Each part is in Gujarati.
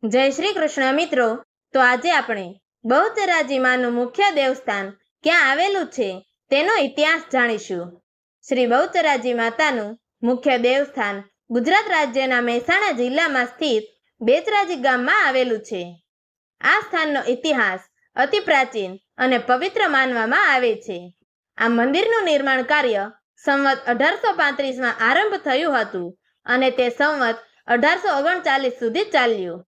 જય શ્રી કૃષ્ણ મિત્રો। તો આજે આપણે બહુચરાજી માનું મુખ્ય દેવસ્થાન ક્યાં આવેલું છે તેનો ઇતિહાસ જાણીશું। શ્રી બહુચરાજી માતાનું મુખ્ય દેવસ્થાન ગુજરાત રાજ્યના મહેસાણા જિલ્લામાં સ્થિત બેચરાજી ગામમાં આવેલું છે। આ સ્થાનનો ઇતિહાસ અતિ પ્રાચીન અને પવિત્ર માનવામાં આવે છે। આ મંદિરનું નિર્માણ કાર્ય સંવત 1835માં આરંભ થયું હતું અને તે સંવત 1839 સુધી ચાલ્યું।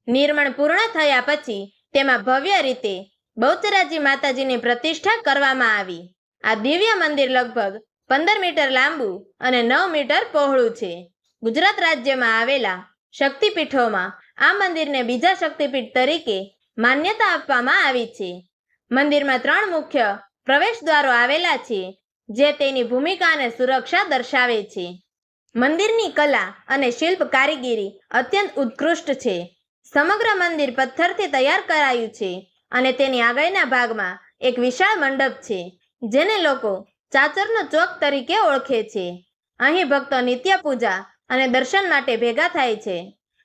નિર્માણ પૂર્ણ થયા પછી તેમાં ભવ્ય રીતે બહુચરાજી માતાજીની પ્રતિષ્ઠા કરવામાં આવી। આ દિવ્ય મંદિર લગભગ 15 મીટર લાંબુ અને 9 મીટર પહોળું છે। ગુજરાત રાજ્યમાં આવેલા શક્તિપીઠોમાં આ મંદિરને બીજા શક્તિપીઠ તરીકે માન્યતા આપવામાં આવી છે। મંદિરમાં 3 મુખ્ય પ્રવેશ દ્વારો આવેલા છે, જે તેની ભૂમિકા અને સુરક્ષા દર્શાવે છે। મંદિરની કલા અને શિલ્પ કારીગીરી અત્યંત ઉત્કૃષ્ટ છે। સમગ્ર મંદિર પથ્થરથી તૈયાર કરાયું છે અને તેની આગળના ભાગમાં એક વિશાળ મંડપ છે, જેને લોકો ચાચરનો ચોક તરીકે ઓળખે છે। અહીં ભક્તો નિત્ય પૂજા અને દર્શન માટે ભેગા થાય છે।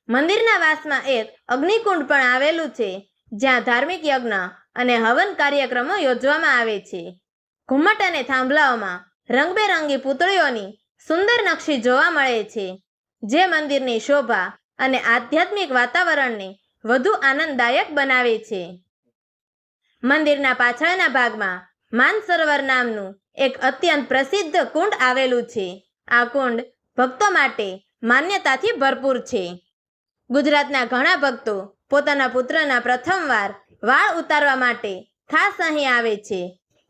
મંદિરના વાસમાં એક અગ્નિકુંડ પણ આવેલું છે, જ્યાં ધાર્મિક યજ્ઞ અને હવન કાર્યક્રમો યોજવામાં આવે છે। ઘુમ્મટ અને થાંભલાઓમાં રંગબેરંગી પૂતળીઓની સુંદર નકશી જોવા મળે છે, જે મંદિરની શોભા અને આધ્યાત્મિક વાતાવરણને વધુ આનંદદાયક બનાવે છે। મંદિરના પાછળના ભાગમાં માનસરોવર નામનું એક અત્યંત પ્રસિદ્ધ કુંડ આવેલું છે। આ કુંડ ભક્તો માટે માન્યતાથી ભરપૂર છે। ગુજરાતના ઘણા ભક્તો પોતાના પુત્રના પ્રથમવાર વાળ ઉતારવા માટે ખાસ અહીં આવે છે।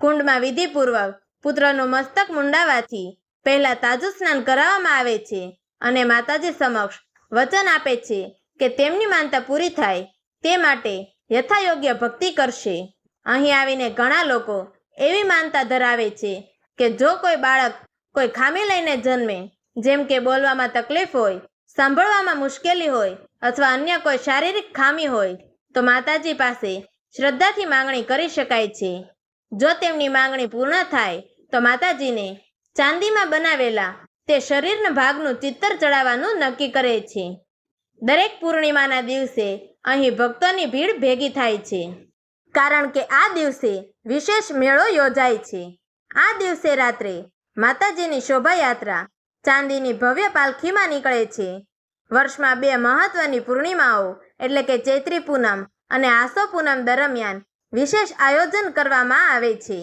કુંડમાં વિધિપૂર્વક પુત્રનું મસ્તક મુંડાવવાથી પહેલા તાજું સ્નાન કરાવવામાં આવે છે અને માતાજી સમક્ષ વચન આપે છે કે તેમની માનતા પૂરી થાય તે માટે યથાયોગ્ય ભક્તિ કરશે। અહીં આવીને ઘણા લોકો એવી માનતા ધરાવે છે કે જો કોઈ બાળક કોઈ ખામી લઈને જન્મે, જેમ કે બોલવામાં તકલીફ હોય, સાંભળવામાં મુશ્કેલી હોય અથવા અન્ય કોઈ શારીરિક ખામી હોય, તો માતાજી પાસે શ્રદ્ધાથી માંગણી કરી શકાય છે। જો તેમની માંગણી પૂર્ણ થાય તો માતાજીને ચાંદીમાં બનાવેલા તે શરીરના ભાગનું ચિત્તર ચડાવવાનું નક્કી કરે છે। દરેક પૂર્ણિમાના દિવસે અહીં ભક્તોની ભીડ ભેગી થાય છે, કારણ કે આ દિવસે વિશેષ મેળો યોજાય છે। આ દિવસે રાત્રે માતાજીની શોભાયાત્રા ચાંદીની ભવ્ય પાલખીમાં નીકળે છે। વર્ષમાં 2 મહત્વની પૂર્ણિમાઓ એટલે કે ચૈત્રી પૂનમ અને આસો પૂનમ દરમિયાન વિશેષ આયોજન કરવામાં આવે છે।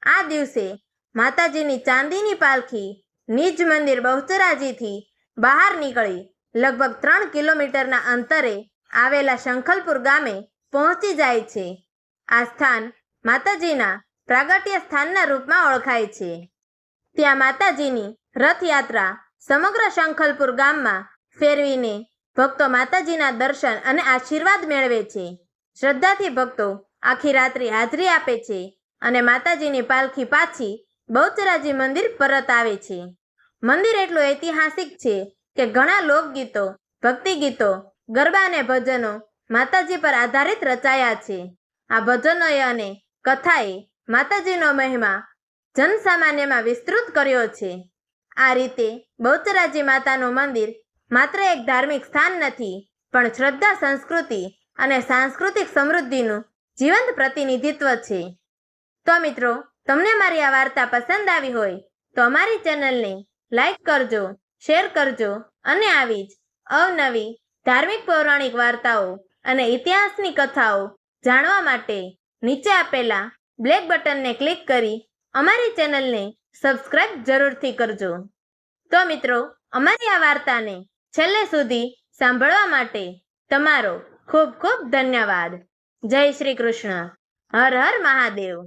આ દિવસે માતાજીની ચાંદીની પાલખી નિજ મંદિર બહુચરાજીથી બહાર નીકળી લગભગ 3 કિલોમીટરના અંતરે આવેલા શંખલપુર ગામે પહોંચી જાય છે। આ સ્થાન માતાજીના પ્રાગટ્ય સ્થાનના રૂપમાં ઓળખાય છે। ત્યાં માતાજીની રથયાત્રા સમગ્ર શંખલપુર ગામમાં ફેરવીને ભક્તો માતાજીના દર્શન અને આશીર્વાદ મેળવે છે। શ્રદ્ધાથી ભક્તો આખી રાત્રિ હાજરી આપે છે અને માતાજીની પાલખી પાછી બહુચરાજી મંદિર પરત આવે છે। મંદિર એટલું ઐતિહાસિક છે કે ઘણા લોકગીતો, ભક્તિ ગીતો, ગરબા અને ભજનો માતાજી પર આધારિત રચાયા છે। આ ભજનોએ અને કથાએ માતાજીનો મહિમા જનસામાન્યમાં વિસ્તૃત કર્યો છે। આ રીતે બહુચરાજી માતાનું મંદિર માત્ર એક ધાર્મિક સ્થાન નથી, પણ શ્રદ્ધા, સંસ્કૃતિ અને સાંસ્કૃતિક સમૃદ્ધિનું જીવંત પ્રતિનિધિત્વ છે। તો મિત્રો, તમને મારી આ વાર્તા પસંદ આવી હોય તો અમારી ચેનલને લાઈક કરજો, શેર કરજો અને આવી જ અવનવી ધાર્મિક પૌરાણિક વાર્તાઓ અને ઇતિહાસની કથાઓ જાણવા માટે નીચે આપેલા બ્લેક બટનને ક્લિક કરી અમારી ચેનલને સબસ્ક્રાઇબ જરૂરથી કરજો। તો મિત્રો, અમારી આ વાર્તાને છેલ્લે સુધી સાંભળવા માટે તમારો ખૂબ ખૂબ ધન્યવાદ। જય શ્રી કૃષ્ણ। હર હર મહાદેવ।